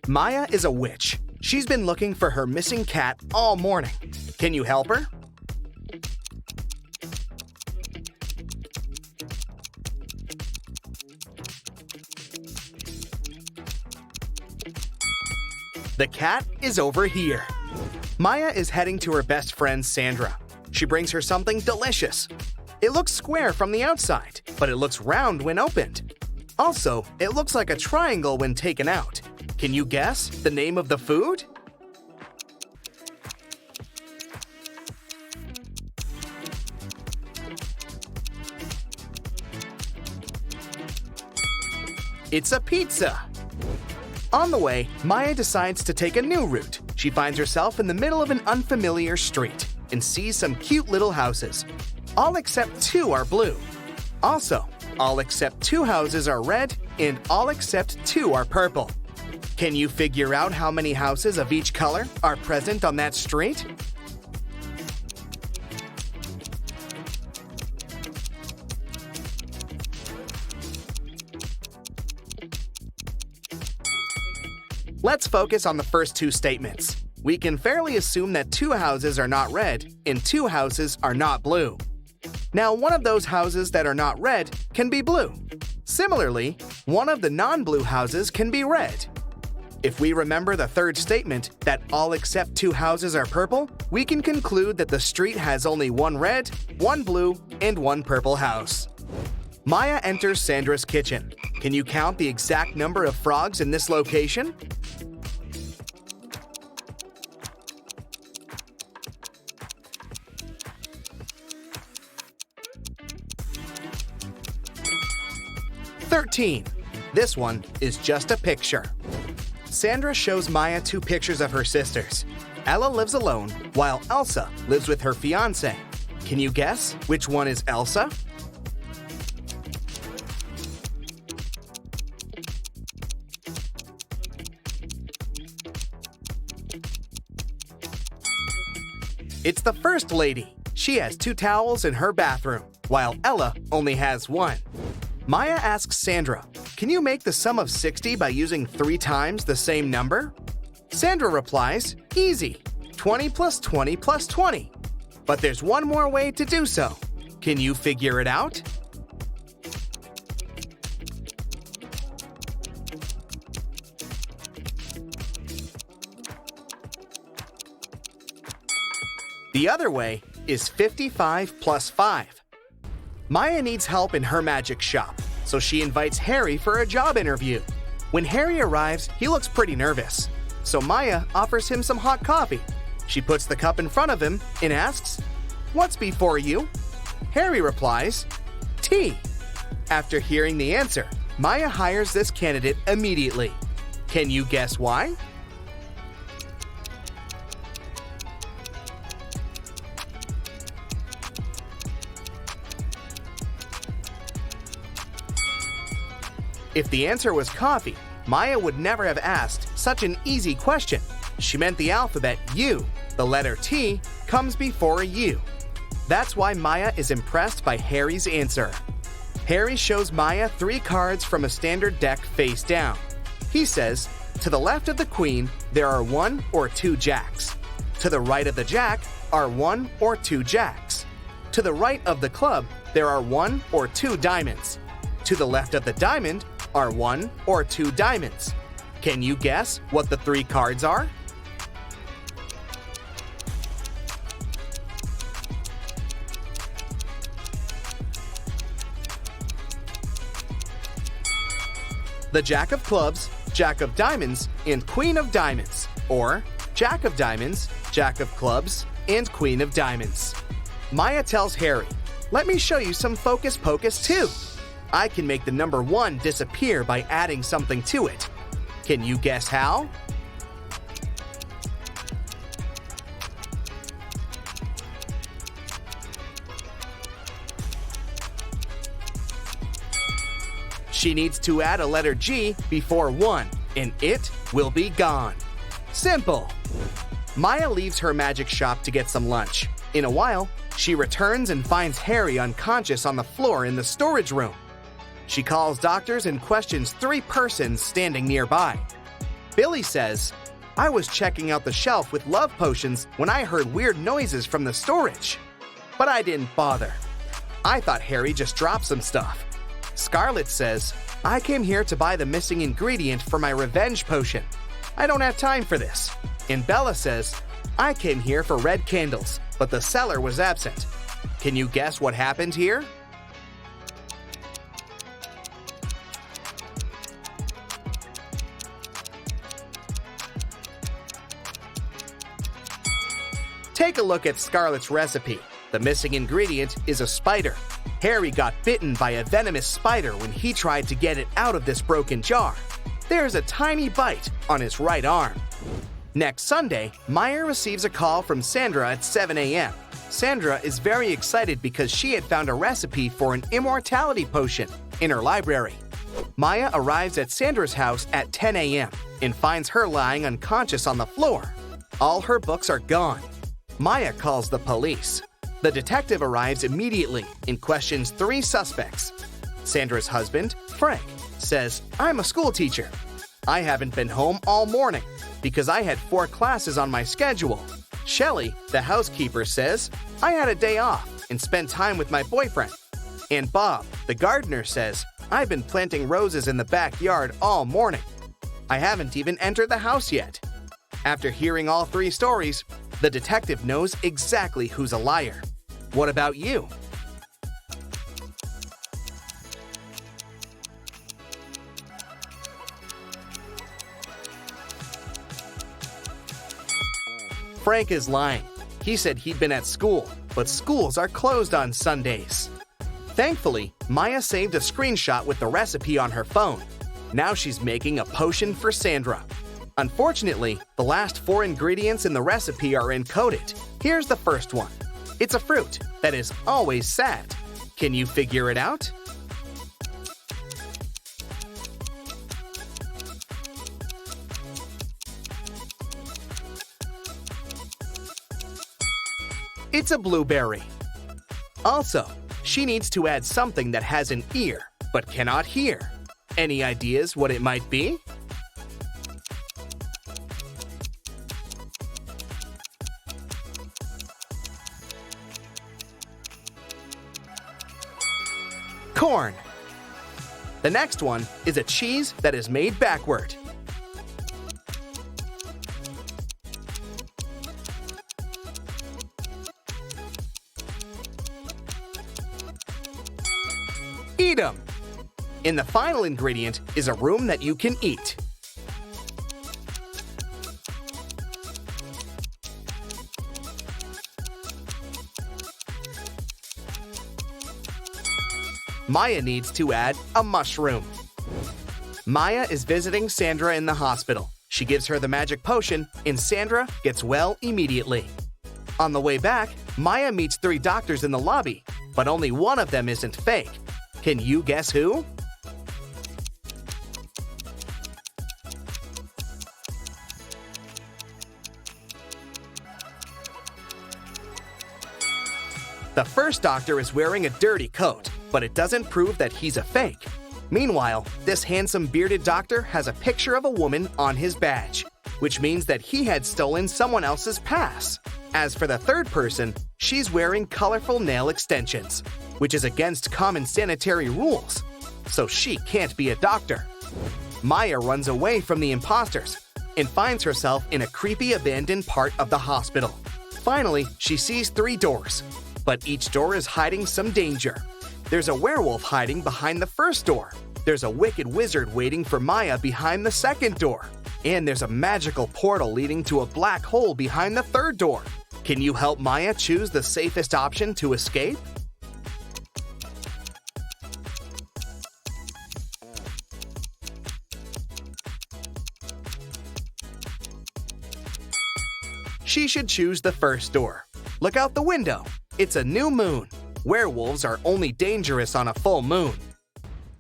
Maya is a witch. She's been looking for her missing cat all morning. Can you help her? The cat is over here. Maya is heading to her best friend Sandra. She brings her something delicious. It looks square from the outside, but it looks round when opened. Also, it looks like a triangle when taken out. Can you guess the name of the food? It's a pizza. On the way, Maya decides to take a new route. She finds herself in the middle of an unfamiliar street and sees some cute little houses. All except 2 are blue. Also, all except 2 houses are red and all except 2 are purple. Can you figure out how many houses of each color are present on that street? Let's focus on the first 2 statements. We can fairly assume that 2 houses are not red and 2 houses are not blue. Now, one of those houses that are not red can be blue. Similarly, one of the non-blue houses can be red. If we remember the third statement, that all except 2 houses are purple, we can conclude that the street has only 1 red, 1 blue, and 1 purple house. Maya enters Sandra's kitchen. Can you count the exact number of frogs in this location? "13. This one is just a picture. Sandra shows Maya 2 pictures of her sisters. Ella lives alone, while Elsa lives with her fiancé. Can you guess which one is Elsa? It's the first lady. She has 2 towels in her bathroom, while Ella only has 1. Maya asks Sandra, can you make the sum of 60 by using 3 times the same number? Sandra replies, easy, 20 plus 20 plus 20. But there's one more way to do so. Can you figure it out? The other way is 55 plus 5. Maya needs help in her magic shop, so she invites Harry for a job interview. When Harry arrives, he looks pretty nervous, so Maya offers him some hot coffee. She puts the cup in front of him and asks, "What's before you?" Harry replies, "Tea." After hearing the answer, Maya hires this candidate immediately. Can you guess why? If the answer was coffee, Maya would never have asked such an easy question. She meant the alphabet U, the letter T, comes before a U. That's why Maya is impressed by Harry's answer. Harry shows Maya 3 cards from a standard deck face down. He says, to the left of the queen, there are 1 or 2 jacks. To the right of the jack are 1 or 2 jacks. To the right of the club, there are 1 or 2 diamonds. To the left of the diamond are 1 or 2 diamonds. Can you guess what the 3 cards are? The Jack of Clubs, Jack of Diamonds, and Queen of Diamonds, or Jack of Diamonds, Jack of Clubs, and Queen of Diamonds. Maya tells Harry, "Let me show you some focus-pokus too. I can make the number 1 disappear by adding something to it. Can you guess how?" She needs to add a letter G before 1, and it will be gone. Simple. Maya leaves her magic shop to get some lunch. In a while, she returns and finds Harry unconscious on the floor in the storage room. She calls doctors and questions 3 persons standing nearby. Billy says, I was checking out the shelf with love potions when I heard weird noises from the storage. But I didn't bother. I thought Harry just dropped some stuff. Scarlet says, I came here to buy the missing ingredient for my revenge potion. I don't have time for this. And Bella says, I came here for red candles, but the seller was absent. Can you guess what happened here? Take a look at Scarlet's recipe. The missing ingredient is a spider. Harry got bitten by a venomous spider when he tried to get it out of this broken jar. There's a tiny bite on his right arm. Next Sunday, Maya receives a call from Sandra at 7 a.m. Sandra is very excited because she had found a recipe for an immortality potion in her library. Maya arrives at Sandra's house at 10 a.m. and finds her lying unconscious on the floor. All her books are gone. Maya calls the police. The detective arrives immediately and questions 3 suspects. Sandra's husband, Frank, says, I'm a school teacher. I haven't been home all morning because I had 4 classes on my schedule. Shelley, the housekeeper, says, I had a day off and spent time with my boyfriend. And Bob, the gardener, says, I've been planting roses in the backyard all morning. I haven't even entered the house yet. After hearing all 3 stories, the detective knows exactly who's a liar. What about you? Frank is lying. He said he'd been at school, but schools are closed on Sundays. Thankfully, Maya saved a screenshot with the recipe on her phone. Now she's making a potion for Sandra. Unfortunately, the last 4 ingredients in the recipe are encoded. Here's the first one. It's a fruit that is always sad. Can you figure it out? It's a blueberry. Also, she needs to add something that has an ear but cannot hear. Any ideas what it might be? Corn. The next one is a cheese that is made backward. Eat 'em. And the final ingredient is a room that you can eat. Maya needs to add a mushroom. Maya is visiting Sandra in the hospital. She gives her the magic potion, and Sandra gets well immediately. On the way back, Maya meets 3 doctors in the lobby, but only one of them isn't fake. Can you guess who? The first doctor is wearing a dirty coat, but it doesn't prove that he's a fake. Meanwhile, this handsome bearded doctor has a picture of a woman on his badge, which means that he had stolen someone else's pass. As for the third person, she's wearing colorful nail extensions, which is against common sanitary rules, so she can't be a doctor. Maya runs away from the imposters and finds herself in a creepy abandoned part of the hospital. Finally, she sees 3 doors, but each door is hiding some danger. There's a werewolf hiding behind the first door. There's a wicked wizard waiting for Maya behind the second door. And there's a magical portal leading to a black hole behind the third door. Can you help Maya choose the safest option to escape? She should choose the first door. Look out the window. It's a new moon. Werewolves are only dangerous on a full moon.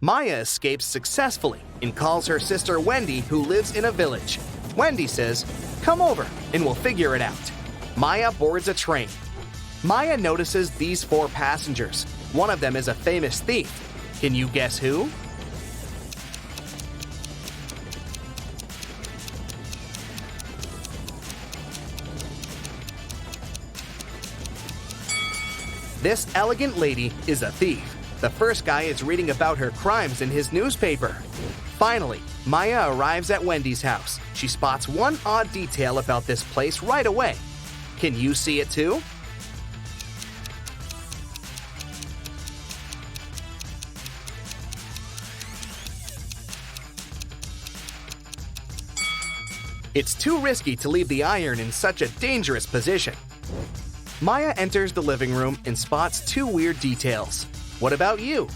Maya escapes successfully and calls her sister Wendy, who lives in a village. Wendy says, "Come over and we'll figure it out." Maya boards a train. Maya notices these 4 passengers. One of them is a famous thief. Can you guess who? This elegant lady is a thief. The first guy is reading about her crimes in his newspaper. Finally, Maya arrives at Wendy's house. She spots one odd detail about this place right away. Can you see it too? It's too risky to leave the iron in such a dangerous position. Maya enters the living room and spots two weird details. What about you?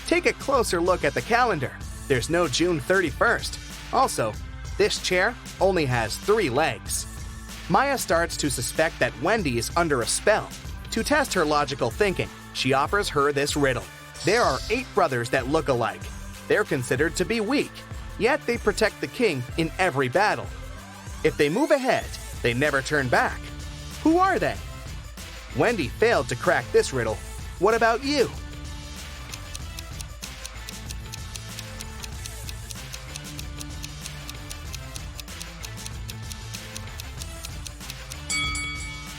Take a closer look at the calendar. There's no June 31st. Also, this chair only has 3 legs. Maya starts to suspect that Wendy is under a spell. To test her logical thinking, she offers her this riddle. There are 8 brothers that look alike. They're considered to be weak, yet they protect the king in every battle. If they move ahead, they never turn back. Who are they? Wendy failed to crack this riddle. What about you?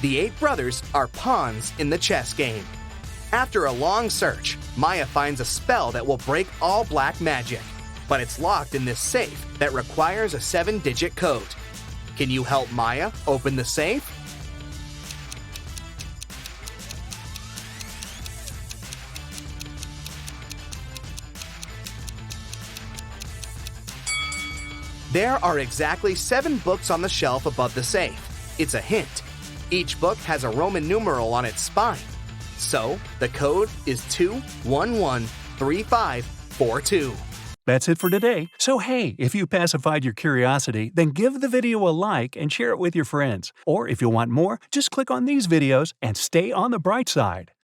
The 8 brothers are pawns in the chess game. After a long search, Maya finds a spell that will break all black magic, but it's locked in this safe that requires a 7-digit code. Can you help Maya open the safe? There are exactly 7 books on the shelf above the safe. It's a hint. Each book has a Roman numeral on its spine. So, the code is 2113542. That's it for today. So hey, if you pacified your curiosity, then give the video a like and share it with your friends. Or if you want more, just click on these videos and stay on the bright side.